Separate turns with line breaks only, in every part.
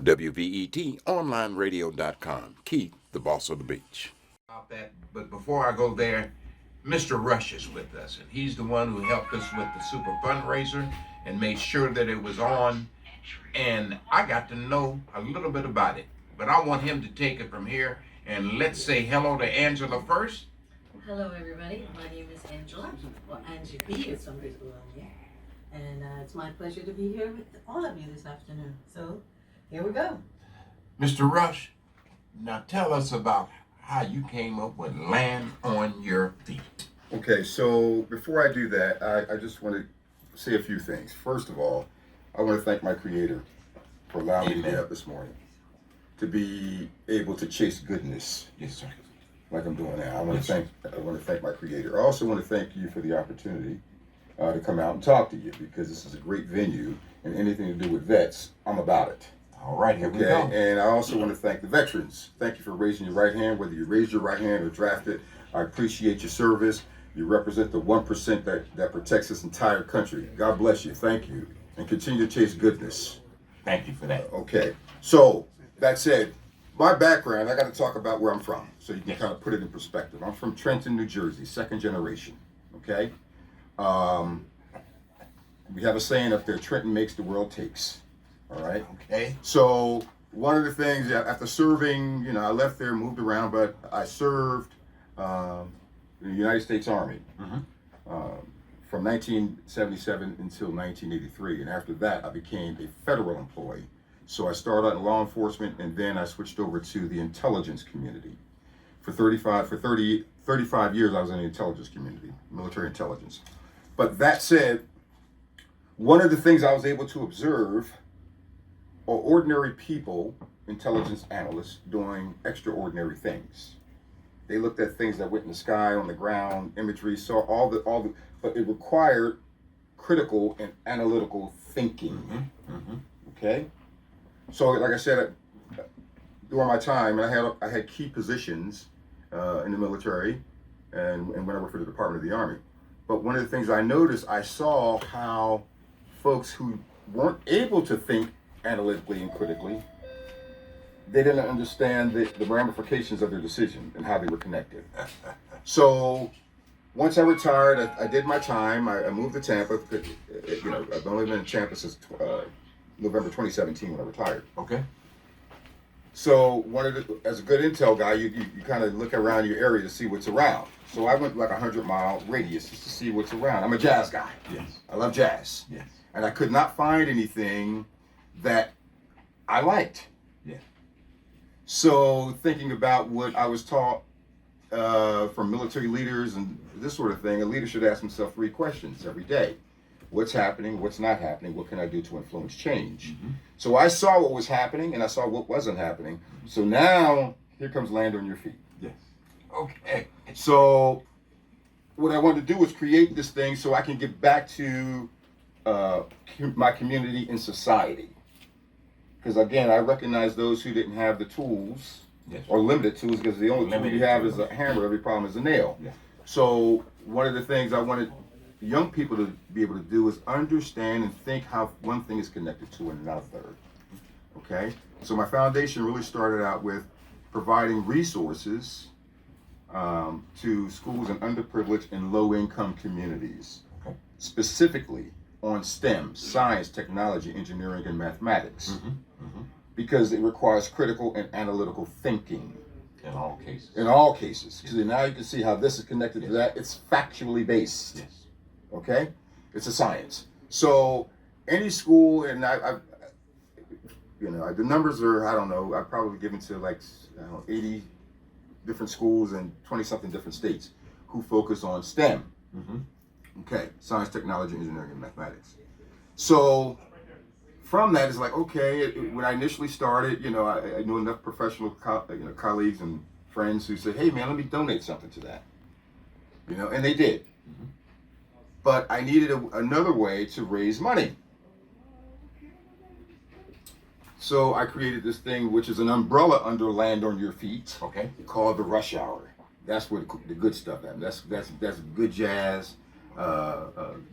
Wvet onlineradio.com. Keith, the boss of the beach.
About that, but before I go there, Mr. Rush is with us, and he's the one who helped us with the super fundraiser and made sure that it was on. And I got to know a little bit about it, but I want him to take it from here. And let's say hello to Angela first.
Hello, everybody. My name is Angela, or Angie B, as some people know me. And it's my pleasure to be here with all of you this afternoon. So here we go.
Mr. Rush, now tell us about how you came up with Land on Your Feet.
Okay, so before I do that, I just want to say a few things. First of all, I want to thank my Creator for allowing me to get up this morning, to be able to chase goodness.
Yes, sir.
Like I'm doing now. I want to thank my Creator. I also want to thank you for the opportunity to come out and talk to you, because this is a great venue, and anything to do with vets, I'm about it.
All right, here we go.
And I also want to thank the veterans. Thank you for raising your right hand, whether you raised your right hand or drafted. I appreciate your service. You represent the 1% that protects this entire country. God bless you. Thank you. And continue to chase goodness.
Thank you for that.
Okay. So, that said, my background, I got to talk about where I'm from, so you can kind of put it in perspective. I'm from Trenton, New Jersey, second generation. Okay? We have a saying up there, Trenton makes, the world takes. All right?
Okay.
So, one of the things, after serving, I left there, moved around, but I served in the United States Army from 1977 until 1983. And after that, I became a federal employee. So I started out in law enforcement, and then I switched over to the intelligence community. For 35 years, I was in the intelligence community, military intelligence. But that said, one of the things I was able to observe are ordinary people, intelligence analysts, doing extraordinary things. They looked at things that went in the sky, on the ground, imagery, saw all the, but it required critical and analytical thinking. Okay? So, like I said, during my time, and I had key positions in the military, and when I worked for the Department of the Army. But one of the things I noticed, I saw how folks who weren't able to think analytically and critically, they didn't understand the ramifications of their decision and how they were connected. So once I retired, I did my time. I moved to Tampa. I've only been in Tampa since November 2017 when I retired.
Okay.
So as a good intel guy, you kind of look around your area to see what's around. So I went like 100-mile radius just to see what's around. I'm a jazz guy.
Yes.
I love jazz.
Yes.
And I could not find anything that I liked.
Yeah.
So thinking about what I was taught from military leaders and this sort of thing, a leader should ask himself 3 questions every day. What's happening? What's not happening? What can I do to influence change? So I saw what was happening, and I saw what wasn't happening. So now, here comes Land on Your Feet.
Yes. Okay.
So what I wanted to do was create this thing so I can give back to my community and society. Because again, I recognize those who didn't have the tools, or limited tools, because the only tool you have is a hammer. Every problem is a nail.
Yeah.
So one of the things I wanted young people to be able to do is understand and think how one thing is connected to another. Okay? So my foundation really started out with providing resources to schools in underprivileged and low-income communities, specifically on STEM, science, technology, engineering, and mathematics, because it requires critical and analytical thinking.
In all cases.
In all cases. Because now you can see how this is connected to that. It's factually based.
Yes.
Okay? It's a science. So any school, and the numbers are, I don't know, I've probably given to 80 different schools in 20-something different states who focus on STEM. Okay, science, technology, engineering, and mathematics. So from that, it's like, okay, when I initially started, I knew enough professional colleagues and friends who said, hey man, let me donate something to that. And they did. But I needed another way to raise money. So I created this thing, which is an umbrella under Land on Your Feet.
Okay.
Called the Rush Hour. That's where the good stuff happens. That's good jazz,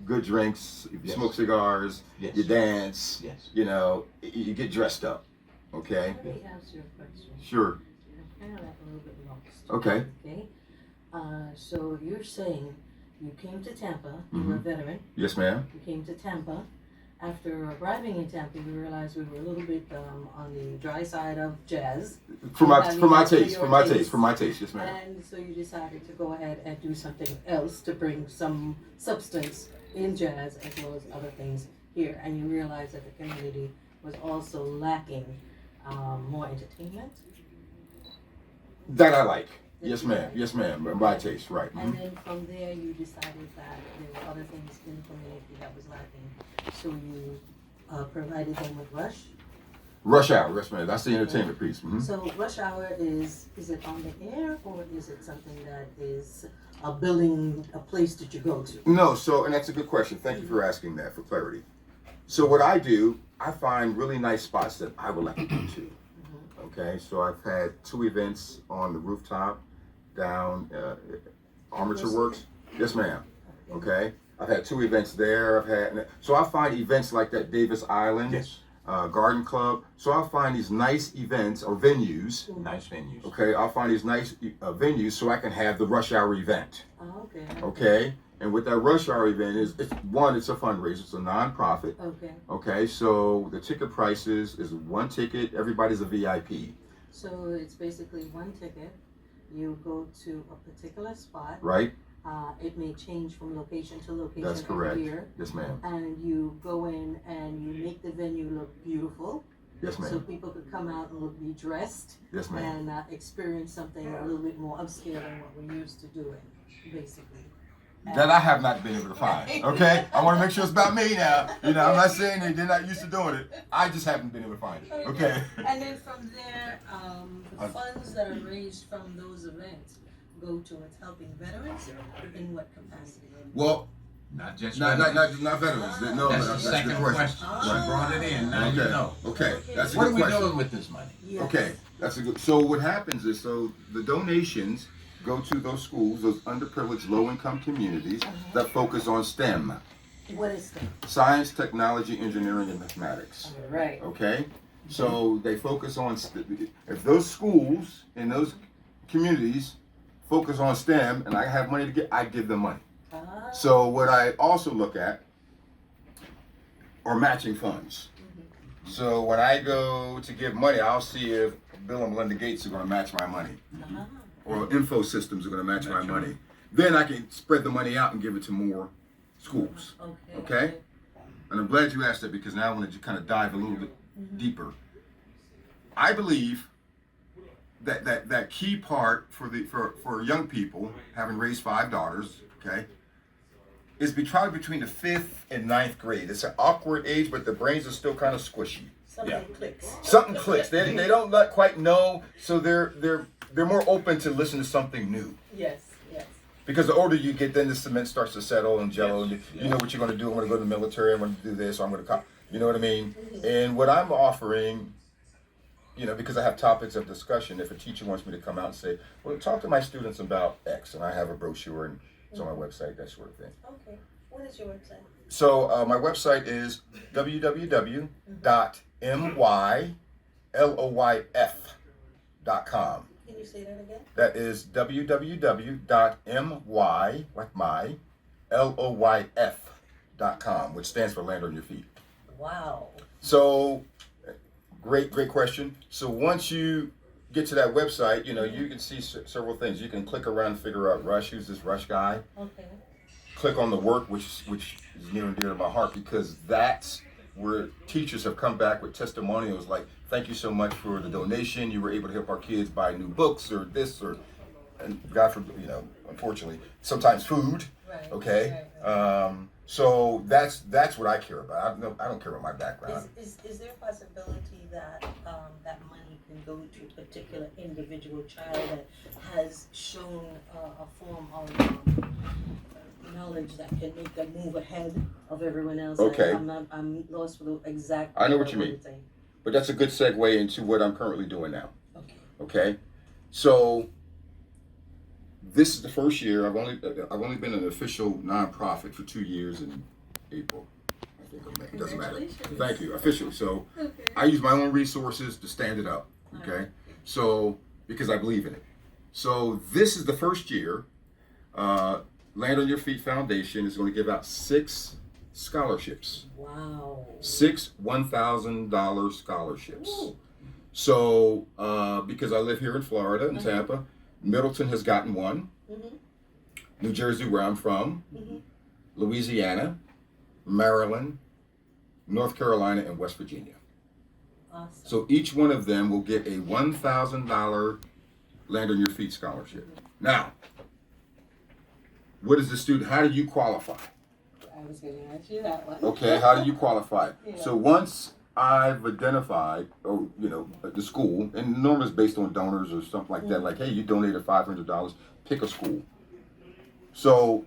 good drinks. You smoke cigars. You dance.
Yes.
You get dressed up. Okay.
Let me ask you a question.
Sure.
I'm kind of like a little bit lost.
Okay.
Okay. So you're saying you came to Tampa, you were a veteran,
Yes, ma'am.
you came to Tampa. After arriving in Tampa, you realized we were a little bit on the dry side of jazz.
For my
taste,
yes, ma'am.
And so you decided to go ahead and do something else to bring some substance in jazz as well as other things here. And you realized that the community was also lacking more entertainment.
That I like. Yes, ma'am. Yes, ma'am. My taste, right.
And then from there, you decided that there were other things in the community that was lacking. So you provided them with Rush.
Rush Hour, yes, ma'am. That's the entertainment piece.
So Rush Hour is it on the air or is it something that is a building, a place that you go to?
No, and that's a good question. Thank you for asking that for clarity. So what I do, I find really nice spots that I would like to go to. Okay, so I've had 2 events on the rooftop down Armature Works. Yes, ma'am. Okay, I've had 2 events there. So I find events like that, Davis Island,
Yes.
Garden Club. So I find these nice events or venues.
Nice venues.
Okay, I'll find these nice venues so I can have the Rush Hour event.
Oh, okay.
Okay, and with that Rush Hour event it's a fundraiser. It's a nonprofit.
Okay.
Okay, so the ticket prices is 1 ticket. Everybody's a VIP.
So it's basically 1 ticket. You go to a particular spot.
Right?
It may change from location to location.
That's correct.
Every year.
Yes, ma'am.
And you go in and you make the venue look beautiful.
Yes, ma'am.
So people could come out and be dressed.
Yes, ma'am.
And experience something a little bit more upscale than what we're used to doing, basically.
That I have not been able to find. Okay, I want to make sure it's about me now. I'm not saying they're not used to doing it. I just haven't been able to find it. Okay.
And then from there, the funds that are raised from those events go towards helping veterans in what capacity?
Well,
Not just
not
veterans.
veterans. No,
That's the
that's a
second
good
question. She brought it in. Now you know.
Okay, that's a
What
good
are we
question.
doing with this money?
Yes.
Okay, that's a good. So what happens is, the donations go to those schools, those underprivileged, low-income communities that focus on STEM:
What is that?
science, technology, engineering, and mathematics.
All right.
Okay, so they focus on if those schools in those communities focus on STEM, and I have money to get, I give them money. So what I also look at are matching funds. So when I go to give money, I'll see if Bill and Melinda Gates are going to match my money, or Info Systems are going to match my money. Then I can spread the money out and give it to more schools. Okay? And I'm glad you asked that, because now I wanted to kind of dive a little bit deeper. I believe that key part for young people, having raised 5 daughters, okay, is probably between the 5th and 9th grade. It's an awkward age, but the brains are still kind of squishy.
Something clicks.
Something clicks. They don't quite know, so they're more open to listen to something new.
Yes.
Because the older you get, then the cement starts to settle and jello. And you know what you're going to do. I'm going to go to the military. I'm going to do this. Or I'm going to, you know what I mean? And what I'm offering, because I have topics of discussion. If a teacher wants me to come out and say, well, talk to my students about X, and I have a brochure and it's on my website, that sort of thing.
Okay. What is your website?
So my website is www.myloyf.com.
Can you say that again?
That is www.my, like my, loyf.com, which stands for Land on Your Feet.
Wow.
So, great question. So once you get to that website, you can see several things. You can click around and figure out Rush, who's this Rush guy.
Okay.
Click on the work, which is near and dear to my heart, because that's where teachers have come back with testimonials like, thank you so much for the donation. You were able to help our kids buy new books or this, and God forbid, unfortunately, sometimes food.
Right.
Okay.
Right.
So that's what I care about. I don't care about my background.
Is there a possibility that that money can go to a particular individual child that has shown a form of knowledge that can make them move ahead of everyone else?
Okay.
I'm lost for the exact.
I know what you mean. But that's a good segue into what I'm currently doing now. Okay. So this is the first year. I've only been an official nonprofit for 2 years in April, I It doesn't matter.
Congratulations.
Thank you. Officially. So
Okay.
I use my own resources to stand it up. Okay.
Alright.
So because I believe in it. So this is the first year. Land on Your Feet Foundation is going to give out 6 scholarships.
Wow.
6 $1,000 scholarships.
Ooh.
So because I live here in Florida, in Tampa, Middleton has gotten one.
Mhm.
New Jersey, where I'm from,
Mhm.
Louisiana, Maryland, North Carolina, and West Virginia.
Awesome.
So each one of them will get a $1,000 Land on Your Feet scholarship. Now, what is the student? How do you qualify?
I was going to ask you that one.
Okay, how do you qualify?
Yeah.
So once I've identified, or the school, and normally it's based on donors or something like that. Like, hey, you donated $500, pick a school. So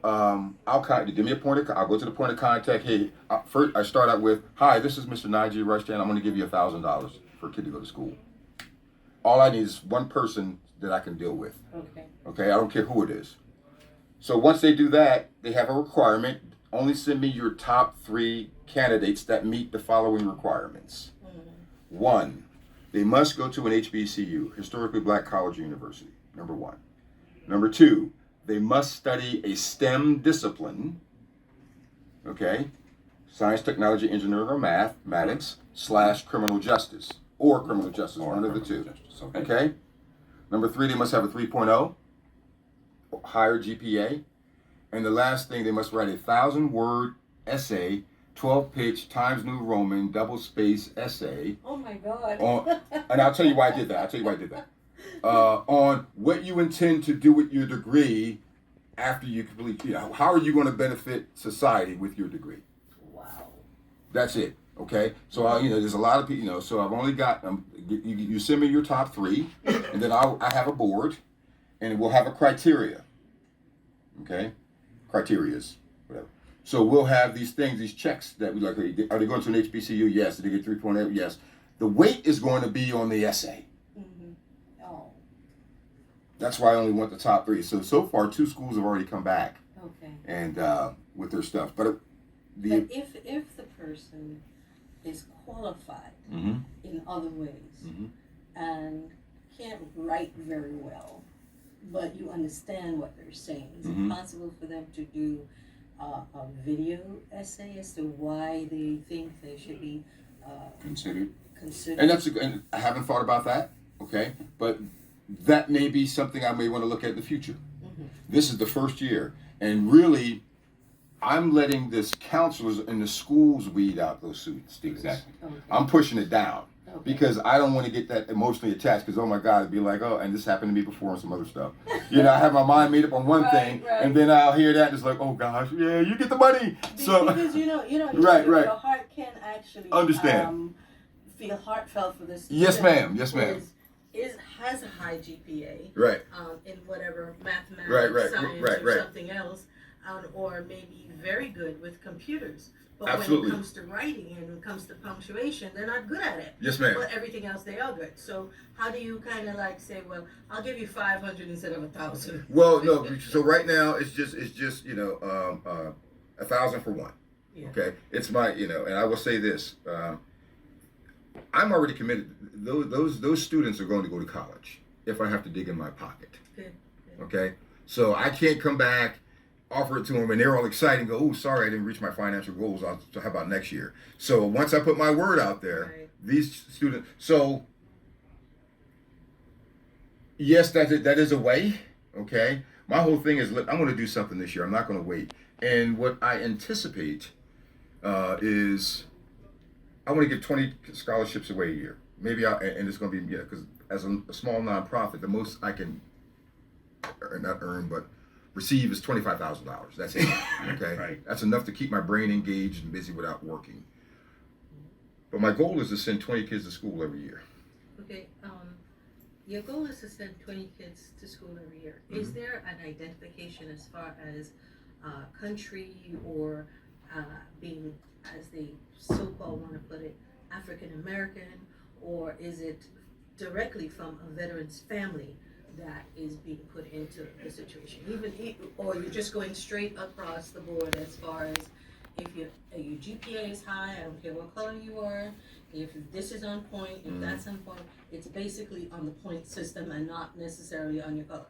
give me a point of. I'll go to the point of contact. Hey, first I start out with, hi, this is Mr. Najee RUSHDAN. I'm going to give you $1,000 for a kid to go to school. All I need is one person that I can deal with.
Okay.
Okay, I don't care who it is. So once they do that, they have a requirement. Only send me your top 3 candidates that meet the following requirements. 1, they must go to an HBCU, historically black college or university, number 1. Number 2, they must study a STEM discipline, okay, science, technology, engineering, or mathematics, / criminal justice, or criminal justice, one of the two, okay? Number 3, they must have a 3.0, higher GPA. And the last thing, they must write a 1,000-word essay, 12-page Times New Roman double-space essay.
Oh my God.
And I'll tell you why I did that. On what you intend to do with your degree after you complete. How are you going to benefit society with your degree?
Wow.
That's it. Okay. So there's a lot of people. So I've only got you send me your top 3, and then I have a board, and we'll have a criteria. Okay. Criterias, whatever. So we'll have these things, these checks that we like. Are they going to an HBCU? Yes. Did they get 3.8? Yes. The weight is going to be on the essay.
Mm-hmm. Oh.
That's why I only want the top 3. So far, 2 schools have already come back.
Okay.
And with their stuff, but
if the person is qualified
Mhm.
in other ways
Mhm.
and can't write very well, but you understand what they're saying, is
Mhm.
it possible for them to do a video essay as to why they think they should be
considered.
considered?
And I haven't thought about that. Okay, but that may be something I may want to look at in the future.
Mhm.
This is the first year, and really, I'm letting this counselors in the schools weed out those students.
Exactly.
Okay.
I'm pushing it down.
Okay.
Because I don't want to get that emotionally attached. Because oh my God, it'd be like, oh, and this happened to me before and some other stuff. I have my mind made up on one thing,
Right.
and then I'll hear that, and it's like, oh gosh, yeah, you get the money. So
Because
Right.
your heart can actually
Understand.
Feel heartfelt for this.
Yes, ma'am. Yes, ma'am.
Has a high GPA.
Right.
In whatever mathematics,
Right,
science,
right,
or
right.
something else, or maybe very good with computers. But
Absolutely.
when it comes to writing and when it comes to punctuation, they're not good at it.
Yes, ma'am.
But everything else, they are good. So how do you kind of like say, well, I'll give you 500 instead of 1,000?
Well, no. So right now it's just 1,000 for one.
Yeah.
Okay. It's my and I will say this. I'm already committed. Those students are going to go to college if I have to dig in my pocket.
Good.
Okay. So I can't come back, offer it to them, and they're all excited and go, oh, sorry, I didn't reach my financial goals. So how about next year? So once I put my word out there,
Right.
these students, so yes, that is a way, okay? My whole thing is, look, I'm going to do something this year. I'm not going to wait. And what I anticipate is I want to give 20 scholarships away a year. Maybe and it's going to be, because as a small nonprofit, the most I can receive is $25,000. That's it. Okay,
Right.
That's enough to keep my brain engaged and busy without working. But my goal is to send 20 kids to school every year.
Okay, your goal is to send 20 kids to school every year.
Mm-hmm.
Is there an identification as far as country or being, as they so-called want to put it, African American, or is it directly from a veteran's family that is being put into the situation? Or you're just going straight across the board as far as if your GPA is high, I don't care what color you are, if this is on point, if that's on point, it's basically on the point system and not necessarily on your color.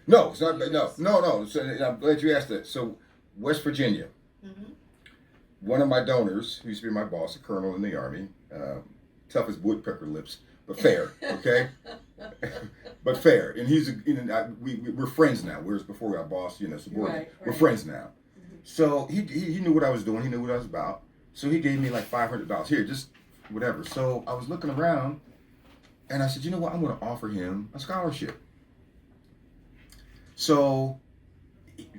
No, it's not. No. So I'm glad you asked that. So, West Virginia, one of my donors, who used to be my boss, a colonel in the Army, tough as woodpecker lips, but fair, okay? But fair. And we're friends now, whereas before we were boss, subordinate. Right. We're friends now. So he knew what I was doing. He knew what I was about. So he gave me like $500. Here, just whatever. So I was looking around, and I said, you know what? I'm going to offer him a scholarship. So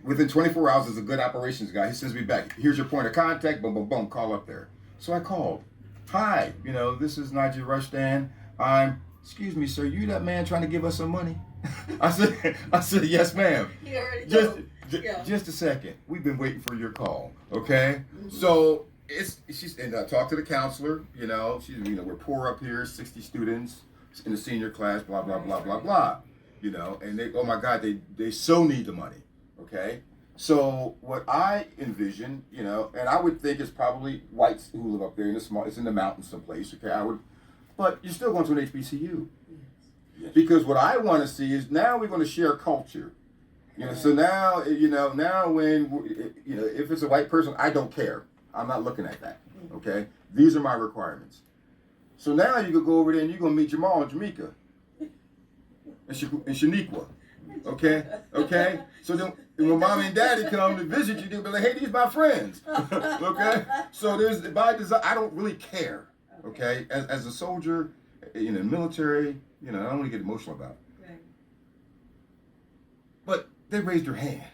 within 24 hours, as a good operations guy, he sends me back. Here's your point of contact. Boom, boom, boom. Call up there. So I called. Hi, this is Nigel RUSHDAN. Excuse me, sir, you that man trying to give us some money? I said, yes, ma'am.
You already
Just a second. We've been waiting for your call. Okay. So I talked to the counselor. We're poor up here, 60 students in the senior class. Blah blah blah blah blah. And they, oh my God, they so need the money. Okay. So what I envision, and I would think it's probably whites who live up there it's in the mountains someplace. Okay. But you're still going to an HBCU. Yes. Because what I want to see is now we're going to share culture. So now, now when, if it's a white person, I don't care. I'm not looking at that. Okay. These are my requirements. So now you could go over there and you're going to meet Jamal and Jamaica and Shaniqua. Okay. So then when mommy and daddy come to visit you, they'll be like, hey, these my friends. Okay. So there's, by design, I don't really care. Okay. As a soldier, in the military, I don't want to get emotional about it. Right. But they raised their hand.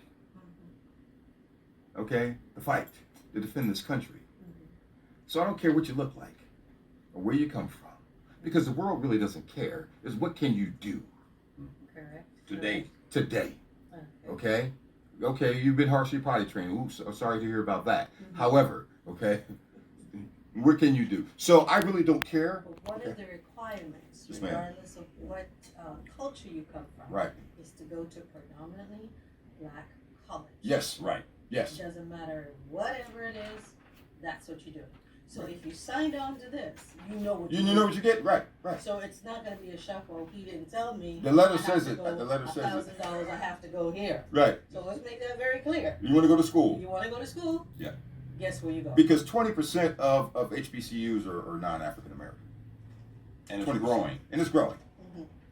Okay. To fight, to defend this country. So I don't care what you look like or where you come from, because the world really doesn't care. It's what can you do?
Correct.
Today. Okay. You've been harshly potty trained. Oops, I'm sorry to hear about that. However, okay, what can you do? So I really don't care.
But what are the requirements, regardless of what culture you come from?
Right.
Is to go to predominantly black college.
Yes. Right. Yes.
It doesn't matter whatever it is. That's what you do. So if you signed on to this, you know what you
know what you get. Right.
So it's not going to be a shock. Well, he didn't tell me.
The letter says it. The letter says it.
$1,000. I have to go here.
Right.
So let's make that very clear.
You want to go to school?
You want to go to school?
Yeah.
Guess where you go?
Because 20% of HBCUs are non-African American.
And it's growing.
And it's growing.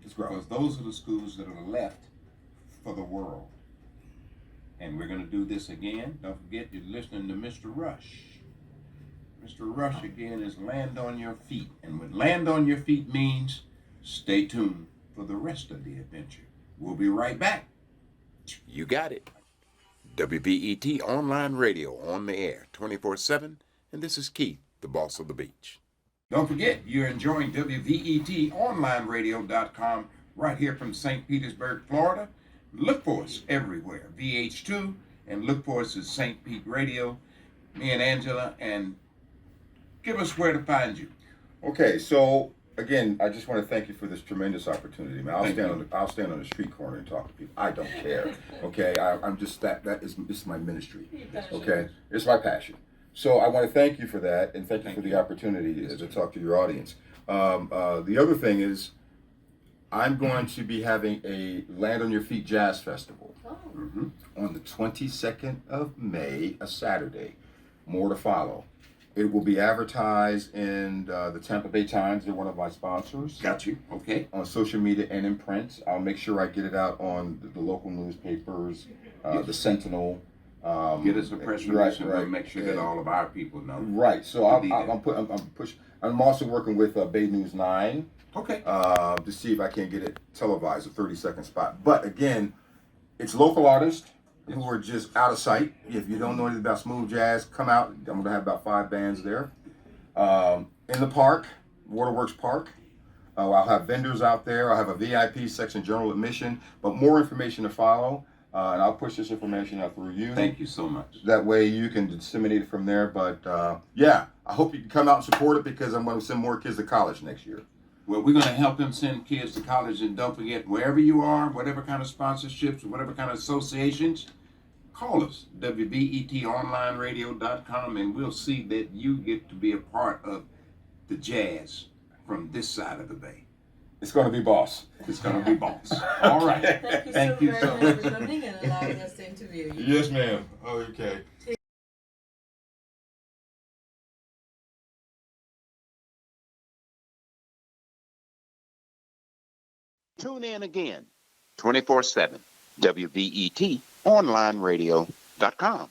It's growing.
Because those are the schools that are left for the world. And we're going to do this again. Don't forget, you're listening to Mr. Rush. Mr. Rush again is land on your feet. And what land on your feet means, stay tuned for the rest of the adventure. We'll be right back.
You got it. WVET Online Radio on the air 24/7. And this is Keith, the boss of the beach.
Don't forget, you're enjoying WVETOnlineRadio.com right here from St. Petersburg, Florida. Look for us everywhere, VH2, and look for us at St. Pete Radio, me and Angela, and give us where to find you.
Okay, so again, I just want to thank you for this tremendous opportunity, man. I'll stand on the street corner and talk to people. I don't care. Okay, I'm just this is my ministry. Okay, it's my passion. So I want to thank you for that, and thank you for the opportunity to talk to your audience. The other thing is, I'm going to be having a Land on Your Feet Jazz Festival on the 22nd of May, a Saturday. More to follow. It will be advertised in the Tampa Bay Times. They're one of my sponsors.
Got you. Okay.
On social media and in print. I'll make sure I get it out on the local newspapers, the Sentinel.
Get us a press release and we'll make sure that all of our people know.
Right. So I'm also working with Bay News 9.
Okay.
To see if I can get it televised, a 30-second spot. But again, it's local artists who are just out of sight. If you don't know anything about smooth jazz, come out. I'm going to have about 5 bands there. In the park, Waterworks Park. I'll have vendors out there. I'll have a VIP section, general admission, but more information to follow. And I'll push this information out through you.
Thank you so much.
That way you can disseminate it from there. But yeah, I hope you can come out and support it, because I'm going to send more kids to college next year.
Well, we're going to help them send kids to college, and don't forget, wherever you are, whatever kind of sponsorships, whatever kind of associations, call us, WBETOnlineRadio.com, and we'll see that you get to be a part of the jazz from this side of the bay.
It's going to be boss.
It's going to be boss. All right.
Thank you so very much for coming and allowing us to interview you.
Yes, ma'am. Okay.
Tune in again, 24/7, WBETOnlineRadio.com.